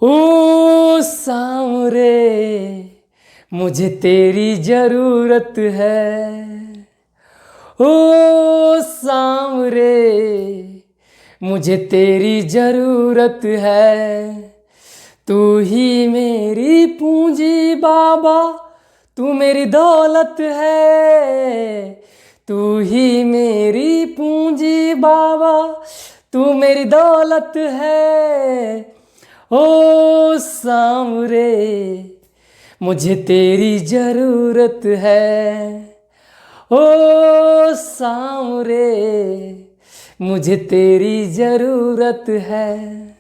ओ सांवरे मुझे तेरी जरूरत है। ओ सांवरे मुझे तेरी जरूरत है। तू ही मेरी पूंजी बाबा, तू मेरी दौलत है। तू ही मेरी पूंजी बाबा, तू मेरी दौलत है। ओ सांवरे मुझे तेरी जरूरत है। ओ सांवरे मुझे तेरी ज़रूरत है।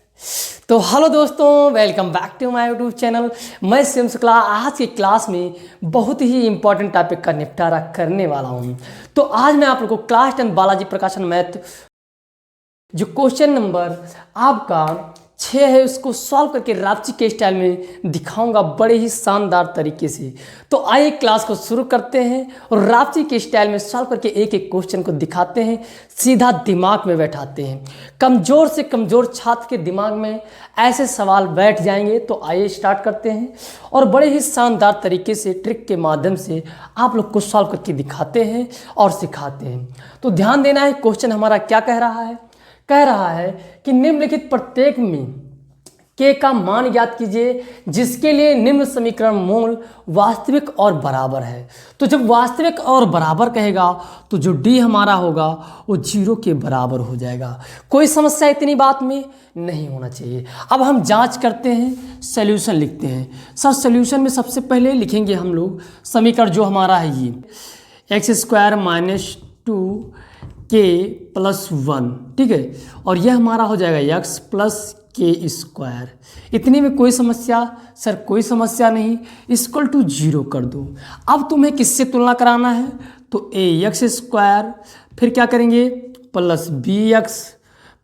तो हेलो दोस्तों, welcome back to my YouTube channel. मैं शिवम शुक्ला आज की क्लास में बहुत ही इंपॉर्टेंट टॉपिक का निपटारा करने वाला हूं। तो आज मैं आप लोगों को क्लास 10 बालाजी प्रकाशन मैथ जो क्वेश्चन नंबर आपका 6 है उसको सॉल्व करके रांची के स्टाइल में दिखाऊंगा बड़े ही शानदार तरीके से। तो आइए क्लास को शुरू करते हैं और रांची के स्टाइल में सॉल्व करके एक एक क्वेश्चन को दिखाते हैं, सीधा दिमाग में बैठाते हैं। कमज़ोर से कमज़ोर छात्र के दिमाग में ऐसे सवाल बैठ जाएंगे। तो आइए स्टार्ट करते हैं और बड़े ही शानदार तरीके से ट्रिक के माध्यम से आप लोग को सॉल्व करके दिखाते हैं और सिखाते हैं। तो ध्यान देना है, क्वेश्चन हमारा क्या कह रहा है कि निम्नलिखित प्रत्येक में के का मान ज्ञात कीजिए जिसके लिए निम्न समीकरण मूल वास्तविक और बराबर है। तो जब वास्तविक और बराबर कहेगा तो जो डी हमारा होगा वो 0 के बराबर हो जाएगा। कोई समस्या इतनी बात में नहीं होना चाहिए। अब हम जांच करते हैं, सॉल्यूशन लिखते हैं। सर सॉल्यूशन में सबसे पहले लिखेंगे हम लोग समीकरण जो हमारा है ये x² - 2k+1, ठीक है। और यह हमारा हो जाएगा x + k²। इतने में कोई समस्या? सर कोई समस्या नहीं, = 0 कर दो। अब तुम्हें किससे तुलना कराना है? तो ax², फिर क्या करेंगे +bx,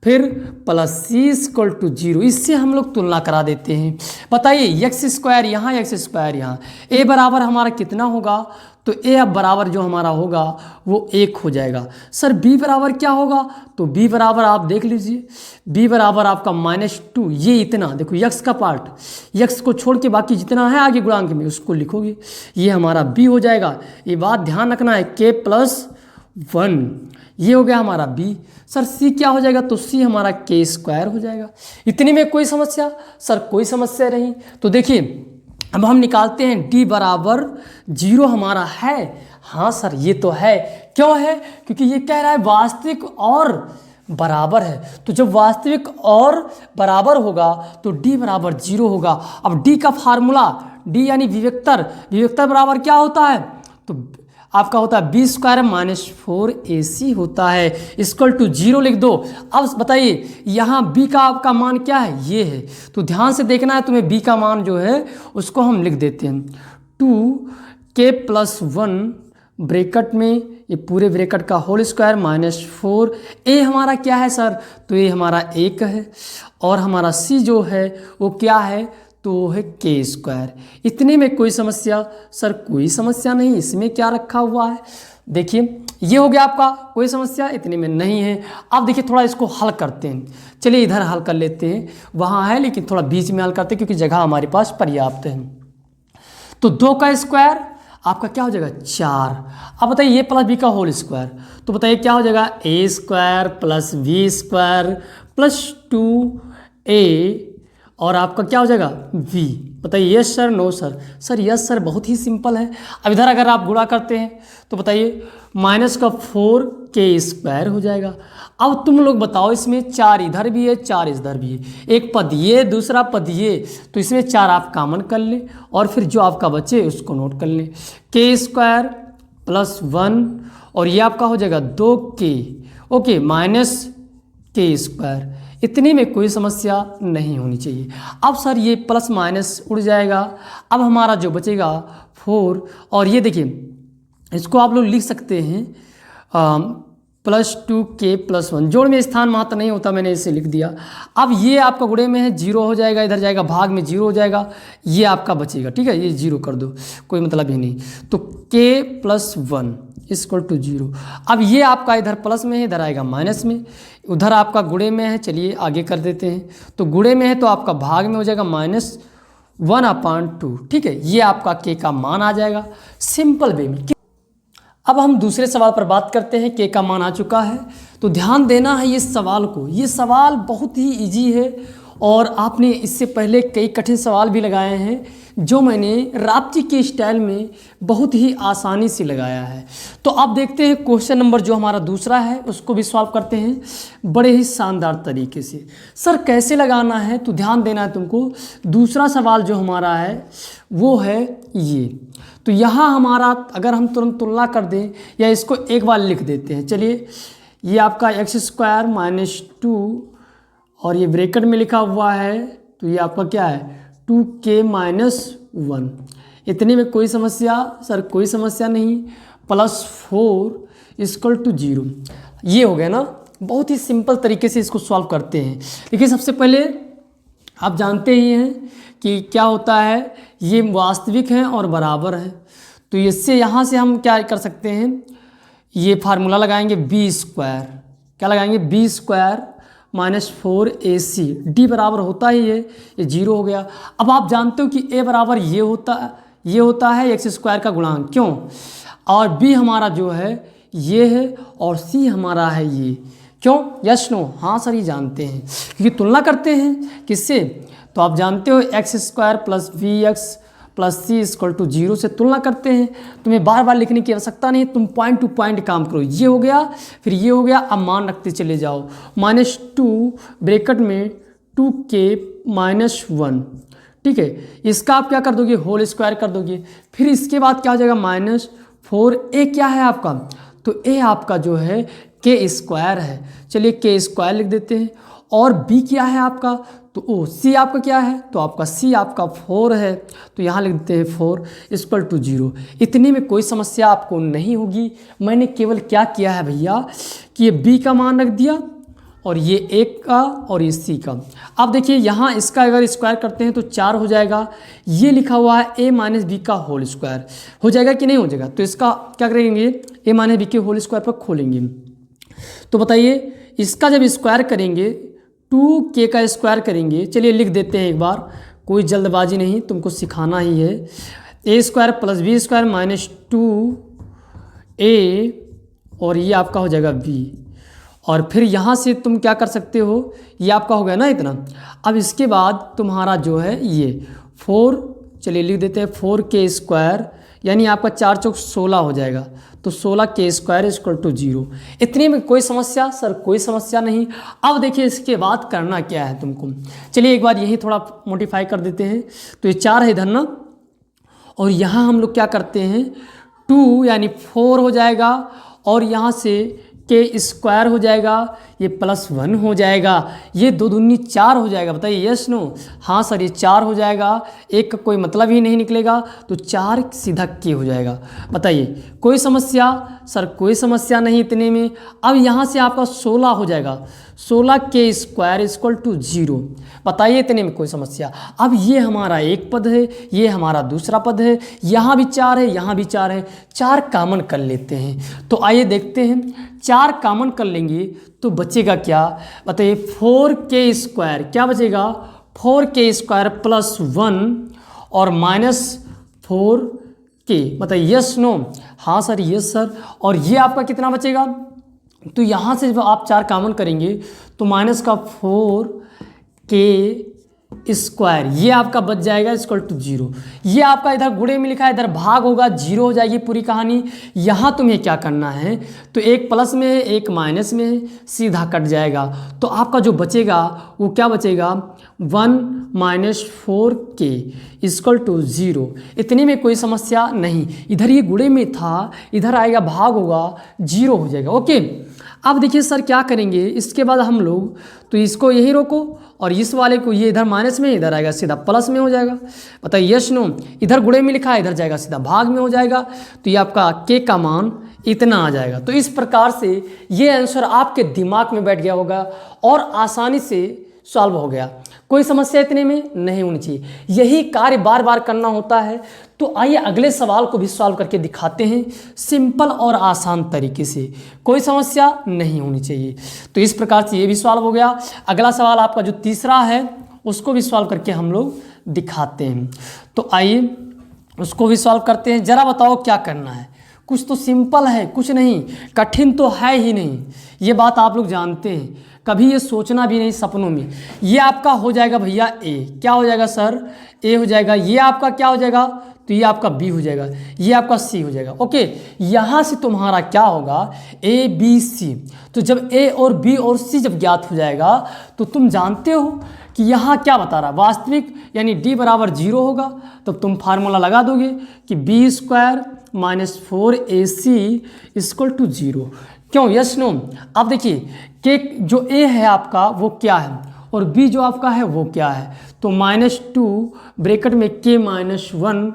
फिर +c = 0। इससे हम लोग तुलना करा देते हैं। बताइए x² यहाँ, x² यहाँ, a बराबर हमारा कितना होगा? तो a अब बराबर जो हमारा होगा वो 1 हो जाएगा। सर b बराबर क्या होगा? तो b बराबर आप देख लीजिए, b बराबर आपका -2। ये इतना देखो x का पार्ट, x को छोड़ के बाकी जितना है आगे गुणांक में उसको लिखोगे, ये हमारा b हो जाएगा। ये बात ध्यान रखना है, k+1 ये हो गया हमारा b। सर c क्या हो जाएगा? तो c हमारा k² हो जाएगा। इतने में कोई समस्या? सर कोई समस्या नहीं। तो देखिए अब हम निकालते हैं d बराबर 0 हमारा है। हाँ सर ये तो है। क्यों है? क्योंकि ये कह रहा है वास्तविक और बराबर है। तो जब वास्तविक और बराबर होगा तो d बराबर 0 होगा। अब d का फार्मूला, d यानी विवेक्तर, विवेक्तर बराबर क्या होता है? तो आपका होता है b² - 4ac होता है, = 0 लिख दो। अब बताइए यहाँ b का आपका मान क्या है? ये है। तो ध्यान से देखना है तुम्हें, b का मान जो है उसको हम लिख देते हैं 2k+1 ब्रैकेट में, ये पूरे ब्रैकेट का होल स्क्वायर -4। a हमारा क्या है सर? तो ये हमारा 1 है और हमारा c जो है वो क्या है? तो है k²। इतने में कोई समस्या? सर कोई समस्या नहीं, इसमें क्या रखा हुआ है? देखिए ये हो गया आपका, कोई समस्या इतने में नहीं है। अब देखिए थोड़ा इसको हल करते हैं। चलिए इधर हल कर लेते हैं, वहाँ है लेकिन थोड़ा बीच में हल करते हैं क्योंकि जगह हमारे पास पर्याप्त है। तो 2 का स्क्वायर आपका क्या हो जाएगा? 4। अब बताइए ये +b का होल स्क्वायर, तो बताइए क्या हो जाएगा? a² + b² + 2a और आपका क्या हो जाएगा? v। बताइए yes sir, no sir? Sir yes sir, बहुत ही सिंपल है। अब इधर अगर आप गुणा करते हैं तो बताइए -4k² हो जाएगा। अब तुम लोग बताओ, इसमें 4 इधर भी है 4 इधर भी है, एक पद ये दूसरा पद ये, तो इसमें 4 आप कॉमन कर लें और फिर जो आपका बचे उसको नोट कर लें। k² + 1 और ये आपका हो जाएगा 2k, ओके, -k²। इतने में कोई समस्या नहीं होनी चाहिए। अब सर ये प्लस माइनस उड़ जाएगा। अब हमारा जो बचेगा 4, और ये देखिए इसको आप लोग लिख सकते हैं प्लस 2k+1, जोड़ में स्थान महत्व नहीं होता, मैंने इसे लिख दिया। अब ये आपका गुणे में है, 0 हो जाएगा, इधर जाएगा भाग में 0 हो जाएगा, ये आपका बचेगा, ठीक है, ये 0 कर दो, कोई मतलब ही नहीं। तो k+1 = 0। अब ये आपका इधर प्लस में है, इधर आएगा माइनस में, उधर आपका गुणे में है, चलिए आगे कर देते हैं। तो गुणे में है तो आपका भाग में हो जाएगा -1/2, ठीक है, ये आपका k का मान आ जाएगा सिंपल वे में। अब हम दूसरे सवाल पर बात करते हैं। k का मान आ चुका है, तो ध्यान देना है ये सवाल को, ये सवाल बहुत ही इजी है और आपने इससे पहले कई कठिन सवाल भी लगाए हैं जो मैंने राप्ती के स्टाइल में बहुत ही आसानी से लगाया है। तो आप देखते हैं क्वेश्चन नंबर जो हमारा दूसरा है उसको भी सॉल्व करते हैं बड़े ही शानदार तरीके से। सर कैसे लगाना है, तो ध्यान देना है तुमको। दूसरा सवाल जो हमारा है वो है ये, तो यहाँ हमारा अगर हम तुरंत तुलना कर दें या इसको एक बार लिख देते हैं, चलिए ये आपका x² - 2 और ये ब्रैकेट में लिखा हुआ है, तो ये आपका क्या है 2k-1। इतने में कोई समस्या, सर कोई समस्या नहीं, +4 = 0। ये हो गया ना, बहुत ही सिंपल तरीके से इसको सॉल्व करते हैं। देखिए सबसे पहले आप जानते ही हैं कि क्या होता है, ये वास्तविक हैं और बराबर है, तो इससे यहाँ से हम क्या कर सकते हैं, ये फार्मूला लगाएंगे b², क्या लगाएंगे b² - 4ac, d बराबर होता ही है, ये 0 हो गया। अब आप जानते हो कि a बराबर ये होता है x² का गुणांक, क्यों, और b हमारा जो है ये है और c हमारा है ये, क्यों, यस नो, हाँ सर ये जानते हैं, क्योंकि तुलना करते हैं किससे, तो आप जानते हो x² + bx + c = 0 से तुलना करते हैं। तुम्हें बार बार लिखने की आवश्यकता नहीं, तुम पॉइंट टू पॉइंट काम करो। ये हो गया, फिर ये हो गया, अब मान रखते चले जाओ, -2 ब्रैकेट में 2k-1, ठीक है, इसका आप क्या कर दोगे होल स्क्वायर कर दोगे, फिर इसके बाद क्या हो जाएगा -4a, क्या है आपका, तो a आपका जो है k² है, चलिए k² लिख देते हैं, और b क्या है आपका, तो c आपका क्या है, तो आपका c आपका 4 है, तो यहाँ लिख देते हैं 4 = 0। इतने में कोई समस्या आपको नहीं होगी। मैंने केवल क्या किया है भैया कि ये b का मान रख दिया और ये 1 का और ये c का। अब देखिए यहाँ इसका अगर स्क्वायर करते हैं तो 4 हो जाएगा, ये लिखा हुआ है a - b का होल स्क्वायर, हो जाएगा कि नहीं हो जाएगा, तो इसका क्या करेंगे a - b के होल स्क्वायर पर खोलेंगे, तो बताइए इसका जब स्क्वायर करेंगे 2k का स्क्वायर करेंगे, चलिए लिख देते हैं एक बार, कोई जल्दबाजी नहीं, तुमको सिखाना ही है, a² + b² - 2a और ये आपका हो जाएगा b, और फिर यहाँ से तुम क्या कर सकते हो, ये आपका हो गया ना इतना। अब इसके बाद तुम्हारा जो है ये 4, चलिए लिख देते हैं 4k², यानी आपका 4 चौक 16 हो जाएगा, तो 16k² = 0। इतने में कोई समस्या, सर कोई समस्या नहीं। अब देखिए इसके बाद करना क्या है तुमको, चलिए एक बार यही थोड़ा मोडिफाई कर देते हैं, तो ये 4 है इधर ना, और यहाँ हम लोग क्या करते हैं 2 यानी 4 हो जाएगा, और यहाँ से k² हो जाएगा, ये +1 हो जाएगा, ये 2 दूनी 4 हो जाएगा, बताइए यस नो, हाँ सर ये 4 हो जाएगा, एक का कोई मतलब ही नहीं निकलेगा, तो 4 सीधा k हो जाएगा, बताइए कोई समस्या, सर कोई समस्या नहीं इतने में। अब यहाँ से आपका 16 हो जाएगा, 16k² = 0, बताइए इतने में कोई समस्या। अब ये हमारा एक पद है, ये हमारा दूसरा पद है, यहाँ भी 4 है, यहाँ भी 4 है, 4 कॉमन कर लेते हैं, तो आइए देखते हैं 4 कॉमन कर लेंगे तो बचेगा क्या, बताइए 4k², क्या बचेगा 4k² + 1 और -4k, बताइए यस नो, हाँ सर यस सर, और ये आपका कितना बचेगा, तो यहाँ से जब आप 4 कॉमन करेंगे तो -4k², ये आपका बच जाएगा = 0। ये आपका इधर गुणे में लिखा है, इधर भाग होगा, 0 हो जाएगी पूरी कहानी। यहाँ तुम्हें क्या करना है, तो एक प्लस में है एक माइनस में है, सीधा कट जाएगा, तो आपका जो बचेगा वो क्या बचेगा 1 -4k इक्वल टू 0। इतने में कोई समस्या नहीं। इधर ये गुणे में था, इधर आएगा भाग होगा, 0 हो जाएगा। ओके, अब देखिए सर क्या करेंगे इसके बाद हम लोग, तो इसको यही रोको और इस वाले को ये इधर माइनस में, इधर आएगा सीधा प्लस में हो जाएगा। बताइए यस नो। इधर गुणे में लिखा है, इधर जाएगा सीधा भाग में हो जाएगा। तो ये आपका k का मान इतना आ जाएगा। तो इस प्रकार से ये आंसर आपके दिमाग में बैठ गया होगा और आसानी से सॉल्व हो गया। कोई समस्या इतने में नहीं होनी चाहिए। यही कार्य बार बार करना होता है। तो आइए अगले सवाल को भी सॉल्व करके दिखाते हैं सिंपल और आसान तरीके से। कोई समस्या नहीं होनी चाहिए। तो इस प्रकार से ये भी सॉल्व हो गया। अगला सवाल आपका जो तीसरा है उसको भी सॉल्व करके हम लोग दिखाते हैं। तो आइए उसको भी सॉल्व करते हैं। ज़रा बताओ क्या करना है। कुछ तो सिंपल है, कुछ नहीं, कठिन तो है ही नहीं। ये बात आप लोग जानते हैं, कभी ये सोचना भी नहीं सपनों में। ये आपका हो जाएगा भैया ए। क्या हो जाएगा सर? ए हो जाएगा। ये आपका क्या हो जाएगा? तो ये आपका बी हो जाएगा। ये आपका सी हो जाएगा। ओके, यहाँ से तुम्हारा क्या होगा? A B C. तो जब ए और बी और सी जब ज्ञात हो जाएगा तो तुम जानते हो कि यहाँ क्या बता रहा है, वास्तविक यानी d बराबर 0 होगा। तो तुम फार्मूला लगा दोगे कि b square minus 4ac equal to 0। क्यों? Yes no. अब देखिए के जो a है आपका वो क्या है और b जो आपका है वो क्या है। तो -2 ब्रैकेट में k -1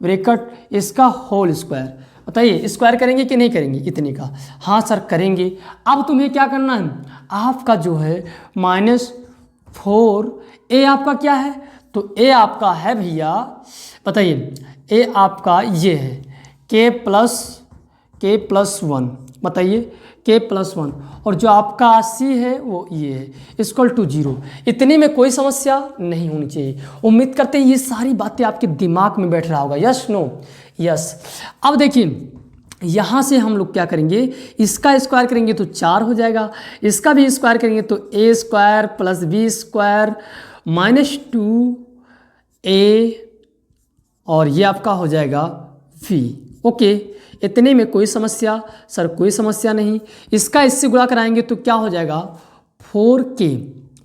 ब्रैकेट इसका होल स्क्वायर। बताइए स्क्वायर करेंगे कि नहीं करेंगे इतने का? हाँ सर करेंगे। अब तुम्हें क्या करना है, आपका जो है -4 a आपका क्या है? तो a आपका है भैया, बताइए a आपका ये है k प्लस 1। बताइए k प्लस 1 और जो आपका c है वो ये है इक्वल टू 0। इतने में कोई समस्या नहीं होनी चाहिए। उम्मीद करते हैं ये सारी बातें आपके दिमाग में बैठ रहा होगा। Yes no? यस। अब देखिए यहाँ से हम लोग क्या करेंगे, इसका स्क्वायर करेंगे तो 4 हो जाएगा, इसका भी स्क्वायर करेंगे तो a square plus b square -2a और ये आपका हो जाएगा v। ओके, इतने में कोई समस्या सर? कोई समस्या नहीं। इसका इससे गुणा कराएंगे तो क्या हो जाएगा? 4k।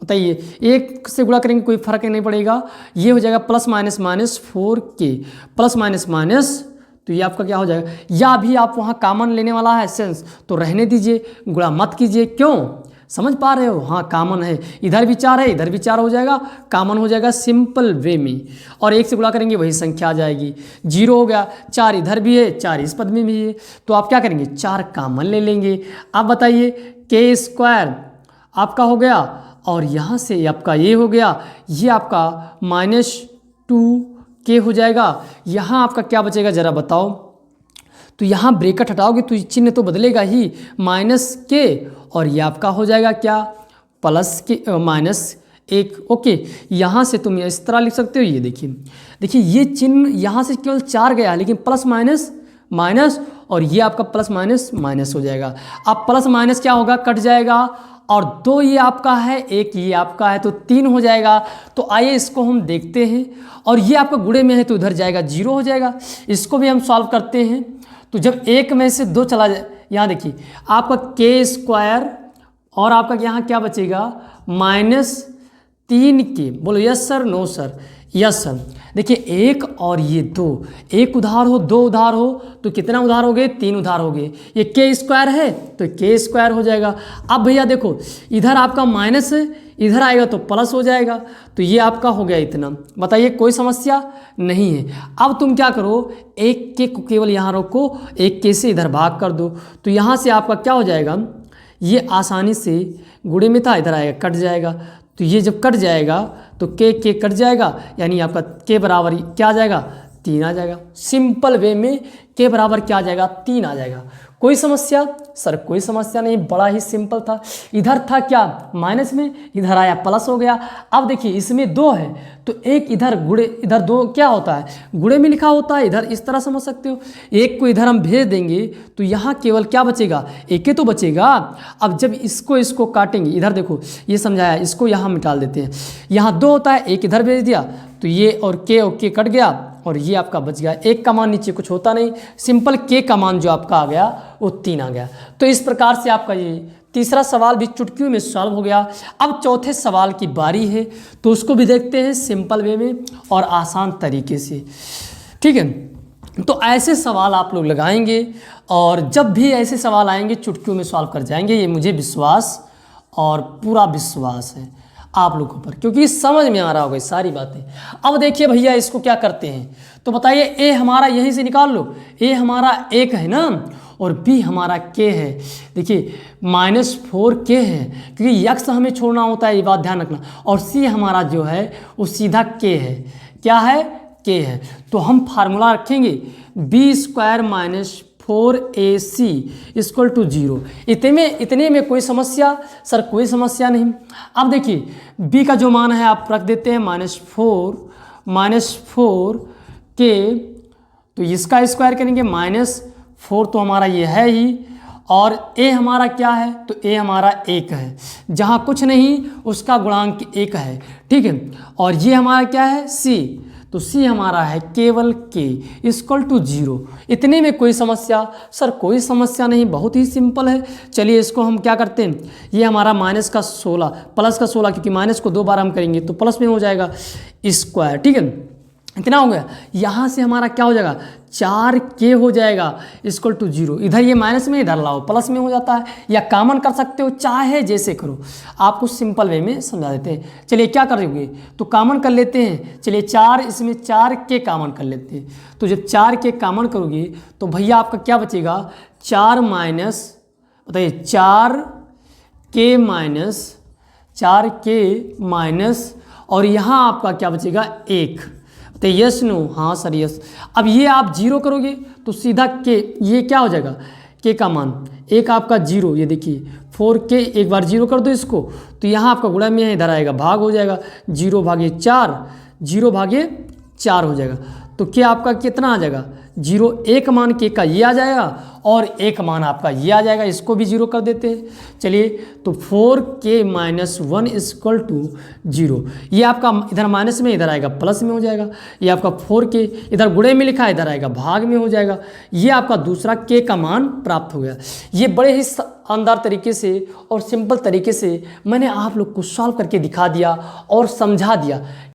बताइए एक से गुणा करेंगे कोई फर्क नहीं पड़ेगा। ये हो जाएगा plus minus minus 4k plus minus minus, तो ये आपका क्या हो जाएगा? या भी आप वहाँ कॉमन लेने वाला है सेंस, तो रहने दीजिए, गुणा मत कीजिए। क्यों? समझ पा रहे हो? हाँ कॉमन है, इधर भी 4 है, इधर भी 4 हो जाएगा, कॉमन हो जाएगा सिंपल वे में। और एक से गुणा करेंगे वही संख्या आ जाएगी, 0 हो गया। 4 इधर भी है, 4 इस पद में भी है, तो आप क्या करेंगे? 4 कॉमन ले लेंगे। अब बताइए k स्क्वायर आपका हो गया और यहाँ से आपका ये हो गया, ये आपका -2k हो जाएगा। यहाँ आपका क्या बचेगा ज़रा बताओ? तो यहाँ ब्रैकेट हटाओगे तो चिन्ह तो बदलेगा ही, -k और ये आपका हो जाएगा क्या? प्लस के -1। ओके, यहाँ से तुम इस तरह लिख सकते हो। ये देखिए ये चिन्ह यहाँ से केवल 4 गया, लेकिन प्लस माइनस माइनस और ये आपका प्लस माइनस माइनस हो जाएगा। अब प्लस माइनस क्या होगा? कट जाएगा और 2 ये आपका है, 1 ये आपका है, तो 3 हो जाएगा। तो आइए इसको हम देखते हैं। और ये आपका गुणे में है तो उधर जाएगा 0 हो जाएगा। इसको भी हम सॉल्व करते हैं। तो जब 1 में से 2 चला जाए, यहाँ देखिए आपका k स्क्वायर और आपका यहाँ क्या बचेगा? -3k। बोलो yes sir? No sir? Yes sir. देखिए 1 और ये 2, 1 उधार हो 2 उधार हो तो कितना उधार हो गए? 3 उधार हो गए। ये k स्क्वायर है तो k स्क्वायर हो जाएगा। अब भैया देखो इधर आपका माइनस है, इधर आएगा तो प्लस हो जाएगा, तो ये आपका हो गया इतना। बताइए कोई समस्या नहीं है। अब तुम क्या करो, 1k को केवल यहाँ रखो, 1k से इधर भाग कर दो, तो यहाँ से आपका क्या हो जाएगा? ये आसानी से गुणे में था, इधर आएगा कट जाएगा। तो ये जब कट जाएगा तो k कट जाएगा, यानी आपका k बराबर क्या आ जाएगा? 3 आ जाएगा। सिंपल वे में k बराबर क्या आ जाएगा? 3 आ जाएगा। कोई समस्या सर? कोई समस्या नहीं, बड़ा ही सिंपल था। इधर था क्या? माइनस में, इधर आया प्लस हो गया। अब देखिए इसमें 2 है तो 1 इधर गुणे, इधर 2 क्या होता है? गुणे में लिखा होता है। इधर इस तरह समझ सकते हो। 1 को इधर हम भेज देंगे तो यहाँ केवल क्या बचेगा? 1 तो बचेगा। अब जब इसको काटेंगे, इधर देखो ये समझाया, इसको यहाँ मिटा देते हैं। यहाँ 2 होता है, 1 इधर भेज दिया तो ये और k कट गया और ये आपका बच गया। 1 का मान नीचे कुछ होता नहीं, सिंपल k का मान जो आपका आ गया वो 3 आ गया। तो इस प्रकार से आपका ये तीसरा सवाल भी चुटकियों में सॉल्व हो गया। अब चौथे सवाल की बारी है, तो उसको भी देखते हैं सिंपल वे में और आसान तरीके से। ठीक है, तो ऐसे सवाल आप लोग लगाएंगे और जब भी ऐसे सवाल आएंगे चुटकियों में सॉल्व कर जाएंगे, ये मुझे विश्वास और पूरा विश्वास है आप लोगों पर, क्योंकि समझ में आ रहा होगा सारी बातें। अब देखिए भैया इसको क्या करते हैं, तो बताइए ए हमारा यहीं से निकाल लो, ए हमारा 1 है ना और बी हमारा k है। देखिए -4k है, क्योंकि यक्स हमें छोड़ना होता है, ये बात ध्यान रखना। और सी हमारा जो है वो सीधा k है, क्या है, k है। तो हम फार्मूला रखेंगे b² - 4ac = 0। इतने में कोई समस्या, सर कोई समस्या नहीं। अब देखिए b का जो मान है आप रख देते हैं -4k, तो इसका स्क्वायर करेंगे -4 तो हमारा ये है ही, और a हमारा क्या है, तो a हमारा 1 है, जहाँ कुछ नहीं उसका गुणांक 1 है। ठीक है, और ये हमारा क्या है, c, तो c हमारा है केवल k = 0। इतने में कोई समस्या, सर कोई समस्या नहीं, बहुत ही सिंपल है। चलिए इसको हम क्या करते हैं, ये हमारा -16 प्लस का 16, क्योंकि माइनस को 2 बार हम करेंगे तो प्लस में हो जाएगा स्क्वायर। ठीक है, इतना हो गया। यहाँ से हमारा क्या हो जाएगा, 4k हो जाएगा = 0। इधर ये माइनस में, इधर लाओ प्लस में हो जाता है, या कॉमन कर सकते हो, चाहे जैसे करो, आपको सिंपल वे में समझा देते हैं। चलिए क्या करोगे, तो कॉमन कर लेते हैं। चलिए 4, इसमें 4k कॉमन कर लेते हैं। तो जब 4k कॉमन करोगे तो भैया आपका क्या बचेगा, 4 माइनस, बताइए 4k माइनस, और यहाँ आपका क्या बचेगा 1। तो यस नो, हाँ सर यस। अब ये आप 0 करोगे तो सीधा k, ये क्या हो जाएगा, k का मान 1 आपका 0। ये देखिए 4k, एक बार 0 कर दो इसको, तो यहाँ आपका गुणा में इधर आएगा, भाग हो जाएगा, 0/4, 0/4 हो जाएगा। तो k आपका कितना आ जाएगा, 0, 1 मान k का ये आ जाएगा और 1 मान आपका ये आ जाएगा, इसको भी 0 कर देते हैं। चलिए तो 4k - 1 = 0। ये आपका इधर माइनस में, इधर आएगा प्लस में हो जाएगा। ये आपका 4k इधर गुणे में लिखा है, इधर आएगा भाग में हो जाएगा। ये आपका दूसरा k का मान प्राप्त हो गया। ये बड़े ही शानदार तरीके से और सिंपल तरीके से मैंने आप लोग को सॉल्व करके दिखा दिया और समझा दिया।